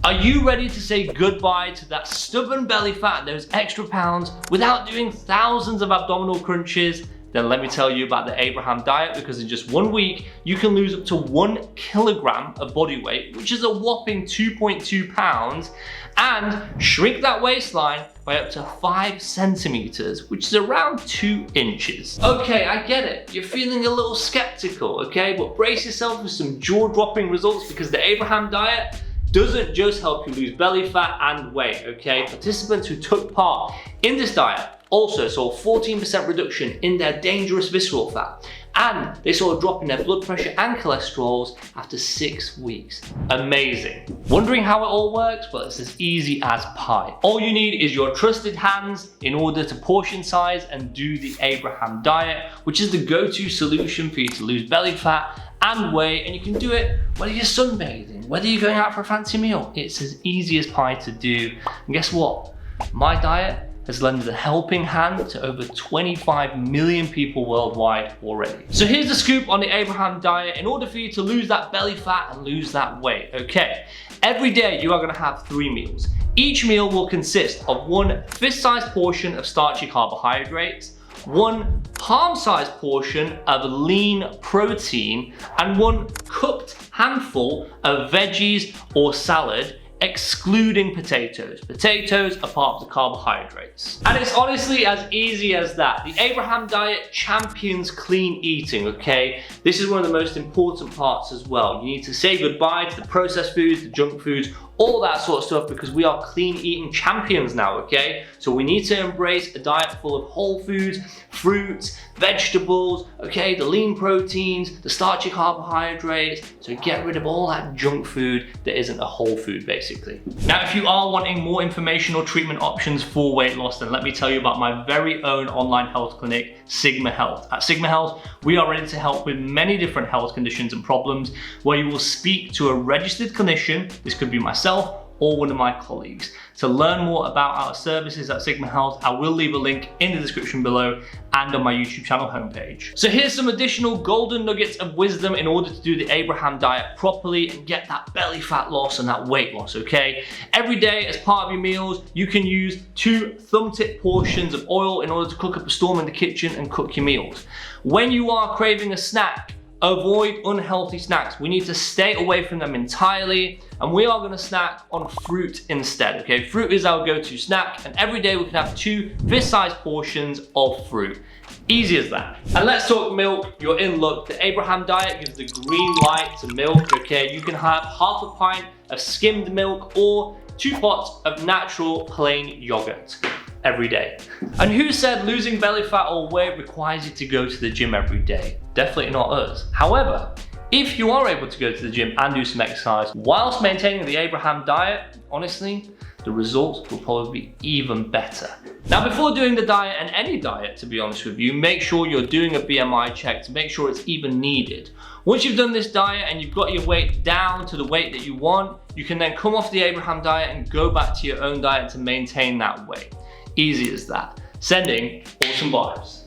Are you ready to say goodbye to that stubborn belly fat and those extra pounds without doing thousands of abdominal crunches? Then let me tell you about the Abraham diet, because in just 1 week, you can lose up to 1 kilogram of body weight, which is a whopping 2.2 pounds, and shrink that waistline by up to 5 centimeters, which is around 2 inches. Okay, I get it. You're feeling a little skeptical, okay? But brace yourself for some jaw-dropping results, because the Abraham diet doesn't just help you lose belly fat and weight, okay? Participants who took part in this diet also saw a 14% reduction in their dangerous visceral fat, and they saw a drop in their blood pressure and cholesterols after 6 weeks. Amazing. Wondering how it all works? Well, it's as easy as pie. All you need is your trusted hands in order to portion size and do the Abraham diet, which is the go-to solution for you to lose belly fat and weight, and you can do it whether you're sunbathing, whether you're going out for a fancy meal. It's as easy as pie to do. And guess what? My diet has lended a helping hand to over 25 million people worldwide already. So here's the scoop on the Abraham diet in order for you to lose that belly fat and lose that weight, okay? Every day you are gonna have 3 meals. Each meal will consist of 1 fist-sized portion of starchy carbohydrates, 1 palm-sized portion of lean protein, and 1 cupped handful of veggies or salad, excluding potatoes. Potatoes are part of the carbohydrates. And it's honestly as easy as that. The Abraham diet champions clean eating, okay? This is one of the most important parts as well. You need to say goodbye to the processed foods, the junk foods, all that sort of stuff, because we are clean eating champions now, okay? So we need to embrace a diet full of whole foods, fruits, vegetables, okay? The lean proteins, the starchy carbohydrates. So get rid of all that junk food that isn't a whole food, basically. Now, if you are wanting more information or treatment options for weight loss, then let me tell you about my very own online health clinic, Sigma Health. At Sigma Health, we are ready to help with many different health conditions and problems, where you will speak to a registered clinician. This could be myself or one of my colleagues. To learn more about our services at Sigma Health, I will leave a link in the description below and on my YouTube channel homepage. So here's some additional golden nuggets of wisdom in order to do the Abraham diet properly and get that belly fat loss and that weight loss, okay? Every day as part of your meals, you can use 2 thumb-tip portions of oil in order to cook up a storm in the kitchen and cook your meals. When you are craving a snack, avoid unhealthy snacks. We need to stay away from them entirely, and we are gonna snack on fruit instead, okay? Fruit is our go-to snack, and every day we can have 2 fist-sized portions of fruit. Easy as that. And let's talk milk. You're in luck. The Abraham diet gives the green light to milk, okay? You can have half a pint of skimmed milk or 2 pots of natural plain yogurt every day. And who said losing belly fat or weight requires you to go to the gym every day? Definitely not us. However, if you are able to go to the gym and do some exercise whilst maintaining the Abraham diet, honestly, the results will probably be even better. Now, before doing the diet, and any diet to be honest with you, make sure you're doing a BMI check to make sure it's even needed. Once you've done this diet and you've got your weight down to the weight that you want, you can then come off the Abraham diet and go back to your own diet to maintain that weight. Easy as that. Sending awesome vibes.